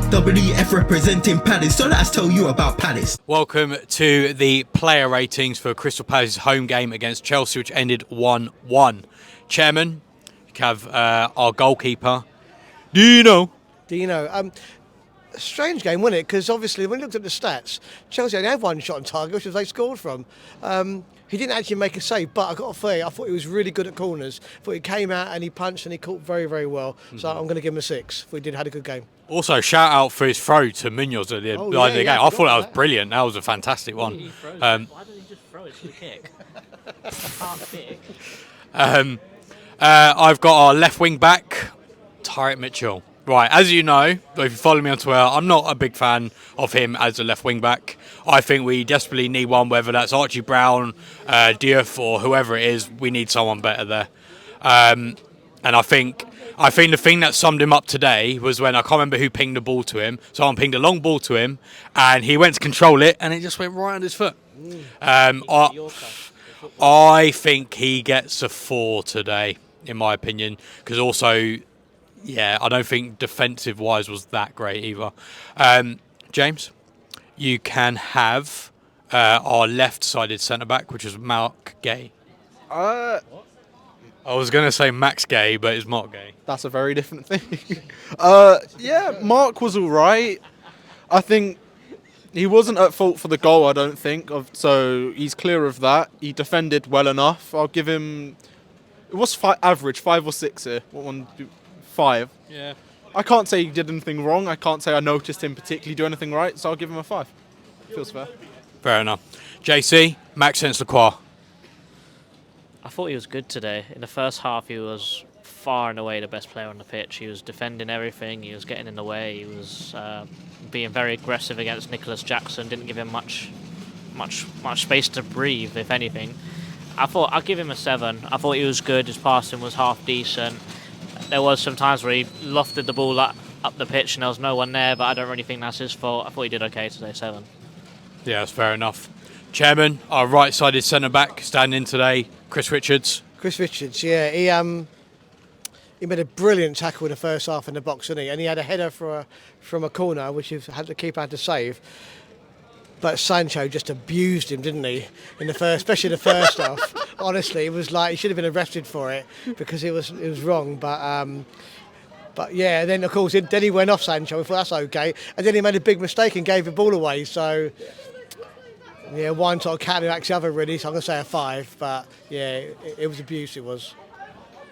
WF representing Palace, so let's tell you about Palace. Welcome to the player ratings for Crystal Palace's home game against Chelsea, which ended 1-1. Chairman, you have our goalkeeper, Dino. Strange game, wasn't it? Because obviously, when you looked at the stats, Chelsea only had one shot on target, which was they scored from. He didn't actually make a save, but I got to say, I thought he was really good at corners. I thought he came out and he punched and he caught very, very well. So I'm going to give him a 6. I thought he had a good game. Also, shout out for his throw to Munoz at the end of the game. I thought that was brilliant. That was a fantastic one. Why didn't he just throw it to the kick? I can't kick. I've got our left wing back, Tyreek Mitchell. Right, as you know, if you follow me on Twitter, I'm not a big fan of him as a left wing back. I think we desperately need one, whether that's Archie Brown, Diouf, or whoever it is. We need someone better there. And I think the thing that summed him up today was when I can't remember who pinged the ball to him. Someone pinged a long ball to him, and he went to control it, and it just went right on his foot. I think he gets a 4 today, in my opinion, because also. Yeah, I don't think defensive-wise was that great either. James, you can have our left-sided centre-back, which is Mark Gay. I was going to say Max Gay, but it's Mark Gay. That's a very different thing. Mark was all right. I think he wasn't at fault for the goal, I don't think. So he's clear of that. He defended well enough. I'll give him... It was average, 5 or 6 here. What one... 5. Yeah. I can't say he did anything wrong. I can't say I noticed him particularly do anything right, so I'll give him a 5. Feels fair. Fair enough. JC, Maxence Lacroix. I thought he was good today. In the first half, he was far and away the best player on the pitch. He was defending everything. He was getting in the way. He was being very aggressive against Nicholas Jackson. Didn't give him much space to breathe, if anything. I'll give him a 7. I thought he was good. His passing was half decent. There was some times where he lofted the ball up the pitch and there was no one there, but I don't really think that's his fault. I thought he did okay today, 7. Yeah, that's fair enough. Chairman, our right-sided centre-back standing today, Chris Richards. Chris Richards, yeah. He made a brilliant tackle in the first half in the box, didn't he? And he had a header from a corner, which the keeper had to save. But Sancho just abused him, didn't he? Especially the first half. Honestly, it was like he should have been arrested for it because it was wrong. But yeah, then of course then he went off Sancho. I thought that's okay, and then he made a big mistake and gave the ball away. So yeah, one sort of counteracts the other really. So I'm gonna say a 5. But yeah, it was abuse. It was.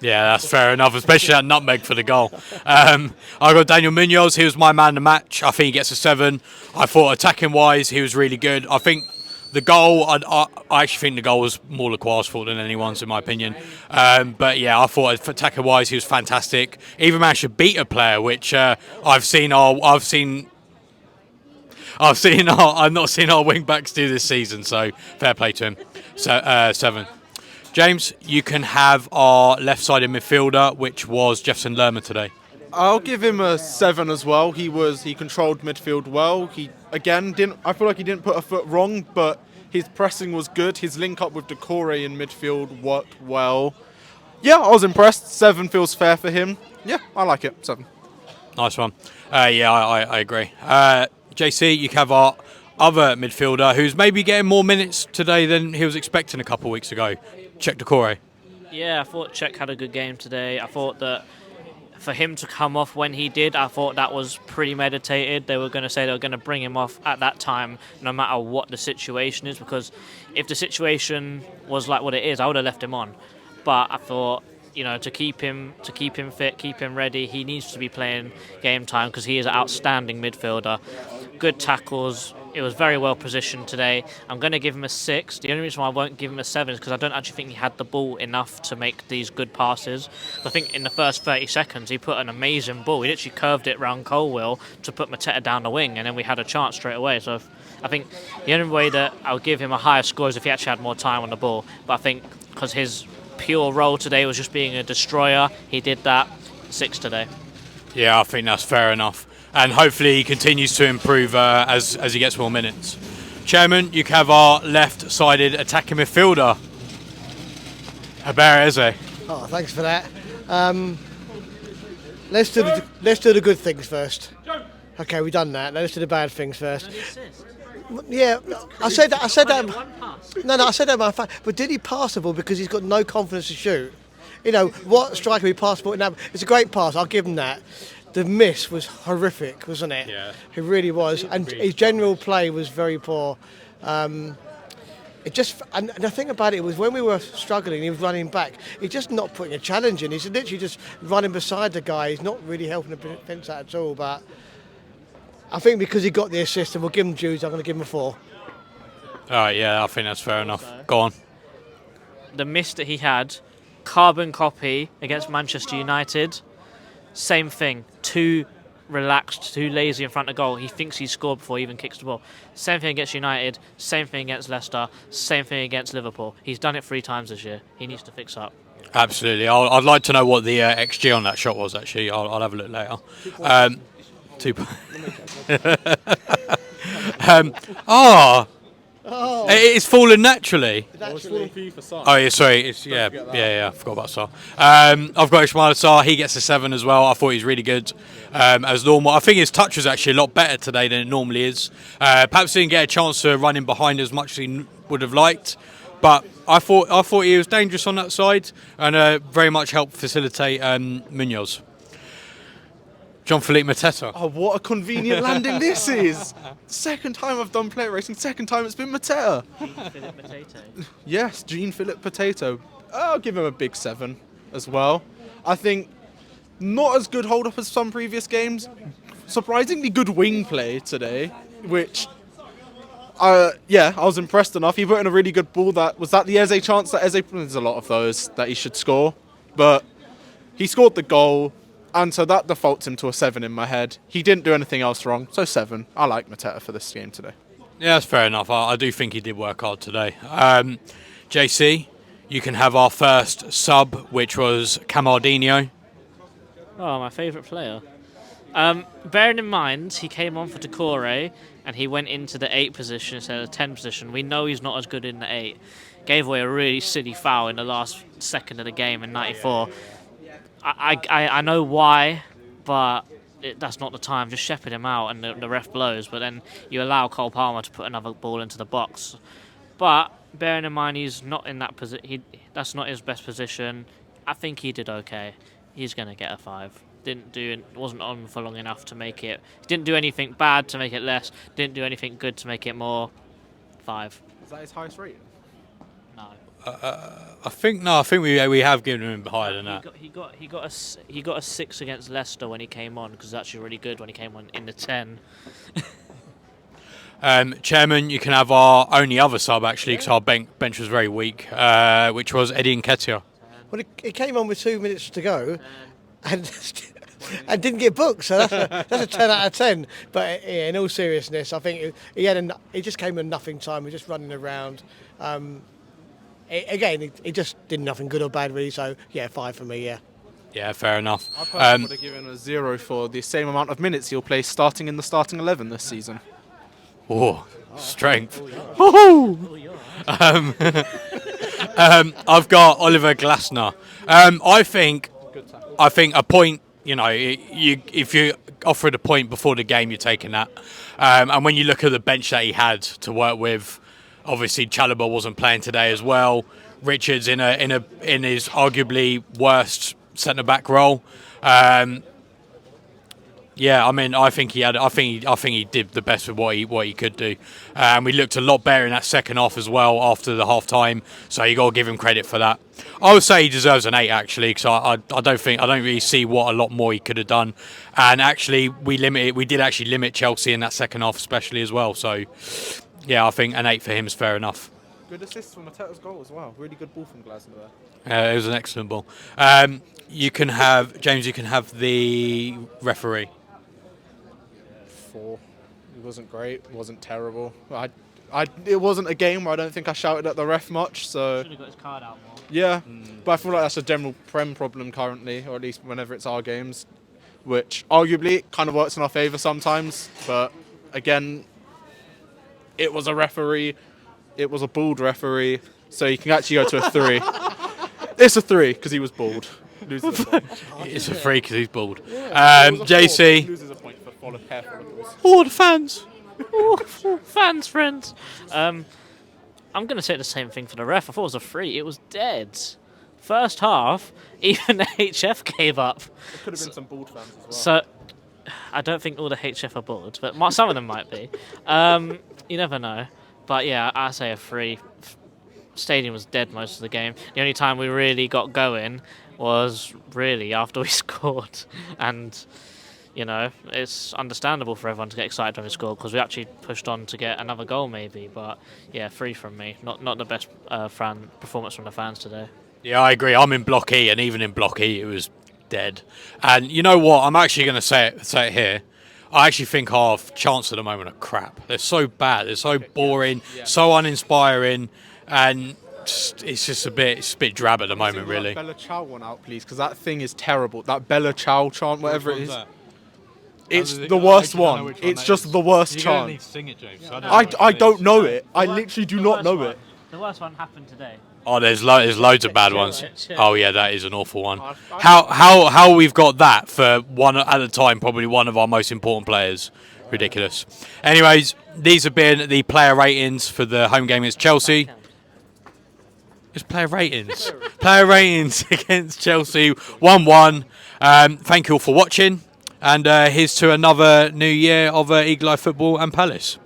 Yeah, that's fair enough, especially that nutmeg for the goal. I got Daniel Munoz. He was my man of the match. I think he gets a 7. I thought attacking-wise, he was really good. I think the goal, I actually think the goal was more Lacroix's fault than anyone's, in my opinion. But yeah, I thought attacking-wise, he was fantastic. Even managed to beat a player, which I've not seen our wing-backs do this season, so fair play to him. So 7. James, you can have our left-sided midfielder, which was Jefferson Lerma today. I'll give him a 7 as well. He controlled midfield well. I feel like he didn't put a foot wrong, but his pressing was good. His link up with Decore in midfield worked well. Yeah, I was impressed. 7 feels fair for him. Yeah, I like it. 7. Nice one. I agree. JC, you can have our other midfielder, who's maybe getting more minutes today than he was expecting a couple of weeks ago. Check Decore. Yeah, I thought Czech had a good game today. I thought that for him to come off when he did, I thought that was pretty meditated. They were going to say they were going to bring him off at that time, no matter what the situation is, because if the situation was like what it is, I would have left him on. But I thought, to keep him fit, keep him ready, he needs to be playing game time because he is an outstanding midfielder. Good tackles. It was very well positioned today. I'm going to give him a 6. The only reason why I won't give him a 7 is because I don't actually think he had the ball enough to make these good passes. I think in the first 30 seconds he put an amazing ball. He literally curved it round Colwill to put Mateta down the wing, and then we had a chance straight away. So I think the only way that I'll give him a higher score is if he actually had more time on the ball. But I think because his pure role today was just being a destroyer, he did that. 6 today. Yeah, I think that's fair enough. And hopefully he continues to improve as he gets more minutes. Chairman, you can have our left-sided attacking midfielder, Habere Eze. Oh, thanks for that. Let's do the good things first. Okay, we've done that. Now let's do the bad things first. The assist. Yeah, I said that. I said that. One pass. No, I said that. My fact. But did he pass the ball because he's got no confidence to shoot? You know what striker he passed the ball? Now it's a great pass. I'll give him that. The miss was horrific, wasn't it? Yeah. It really was, and his general play was very poor. It just, and the thing about it was when we were struggling, he was running back. He's just not putting a challenge in. He's literally just running beside the guy. He's not really helping the defence out at all. But I think because he got the assist, and we'll give him dues, I'm going to give him a 4. All right, yeah, I think that's fair enough. Go on. The miss that he had, carbon copy against Manchester United. Same thing. Too relaxed, too lazy in front of goal. He thinks he's scored before he even kicks the ball. Same thing against United. Same thing against Leicester. Same thing against Liverpool. He's done it 3 times this year. He needs to fix up. Absolutely. I'd like to know what the XG on that shot was, actually. I'll have a look later. 2 It's fallen naturally. Oh yeah, sorry. It's yeah. I forgot about Sarr. I've got Ismail Sarr. He gets a 7 as well. I thought he was really good as normal. I think his touch was actually a lot better today than it normally is. Perhaps didn't get a chance to run in behind as much as he would have liked, but I thought he was dangerous on that side and very much helped facilitate Munoz. Jean-Philippe Mateta. Oh, what a convenient landing this is! Second time I've done player racing, second time it's been Mateta. Philip Potato. Yes, Jean-Philippe Potato. I'll give him a big 7 as well. I think not as good hold-up as some previous games. Surprisingly good wing play today, which, I was impressed enough. He put in a really good ball. Was that the Eze chance that Eze... There's a lot of those that he should score. But he scored the goal. And so that defaults him to a 7 in my head. He didn't do anything else wrong, so 7. I like Mateta for this game today. Yeah, that's fair enough. I do think he did work hard today. JC, you can have our first sub, which was Camardinho. Oh, my favourite player. Bearing in mind, he came on for Decore and he went into the 8 position instead of the 10 position. We know he's not as good in the 8. Gave away a really silly foul in the last second of the game in 94. I know why, but that's not the time. Just shepherd him out and the ref blows, but then you allow Cole Palmer to put another ball into the box. But bearing in mind he's not in that position, that's not his best position, I think he did okay. He's going to get a 5. Wasn't on for long enough to make it. Didn't do anything bad to make it less. Didn't do anything good to make it more. 5. Is that his highest rating? No. I think we have given him higher than that. He got a 6 against Leicester when he came on, because it's actually really good when he came on in the 10. Chairman, you can have our only other sub actually, because our bench was very weak, which was Eddie Nketiah. Well, he came on with 2 minutes to go, and didn't get booked. So that's a 10 out of 10. But yeah, in all seriousness, I think he just came in nothing time. He was just running around. He just did nothing good or bad really. So yeah, 5 for me. Yeah. Yeah, fair enough. I personally would have given a 0 for the same amount of minutes he'll play starting in the starting 11 this season. Oh, strength. I've got Oliver Glasner. I think a point. You know, if you offered a point before the game, you're taking that. And when you look at the bench that he had to work with, obviously Chalobah wasn't playing today as well. Richards in his arguably worst centre back role. Yeah, I mean, I think he did the best with what he could do. We looked a lot better in that second half as well after the half time. So you got to give him credit for that. I would say he deserves an 8 actually, because I don't really see what a lot more he could have done. And actually, we did actually limit Chelsea in that second half especially as well. So yeah, I think an 8 for him is fair enough. Good assist from Mateta's goal as well. Really good ball from Glasner there. It was an excellent ball. You can have James. You can have the referee. 4. It wasn't great. It wasn't terrible. It wasn't a game where I don't think I shouted at the ref much. So Should have got his card out more. yeah, but I feel like that's a general Prem problem currently, or at least whenever it's our games, which arguably kind of works in our favour sometimes. But again, it was a referee. It was a bald referee, so you can actually go to a 3. It's a 3 because he was bald. Loses a point. It's a 3 because he's bald. JC. Loses a point for All the fans. Ooh, fans, friends. I'm going to say the same thing for the ref. I thought it was a free. It was dead. First half, even the HF gave up. There could have been some bald fans as well. So, I don't think all the HF are bored, but some of them might be. You never know. But yeah, I say a free. Stadium was dead most of the game. The only time we really got going was really after we scored. And, you know, it's understandable for everyone to get excited when we scored because we actually pushed on to get another goal maybe. But yeah, free from me. Not the best performance from the fans today. Yeah, I agree. I'm in Block E, and even in Block E, it was dead. And you know what? I'm actually going to say it here. I actually think our chants at the moment are crap. They're so bad. They're so boring, so uninspiring, and it's just a bit drab at the moment, really. Bella Ciao one out, please, because that thing is terrible. That Bella Ciao chant, whatever it is. It's the worst one. It's just the worst chant. You need to sing it, James. I don't know it. I literally do not know it. The worst one happened today. Oh, there's loads of bad ones. Oh yeah, that is an awful one. How we've got that for one at a time, probably one of our most important players. Ridiculous. Anyways, these have been the player ratings for the home game against Chelsea. It's player ratings. Player ratings against Chelsea 1-1. Thank you all for watching, and here's to another new year of Eagle Eye Football and Palace.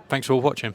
Thanks for all watching.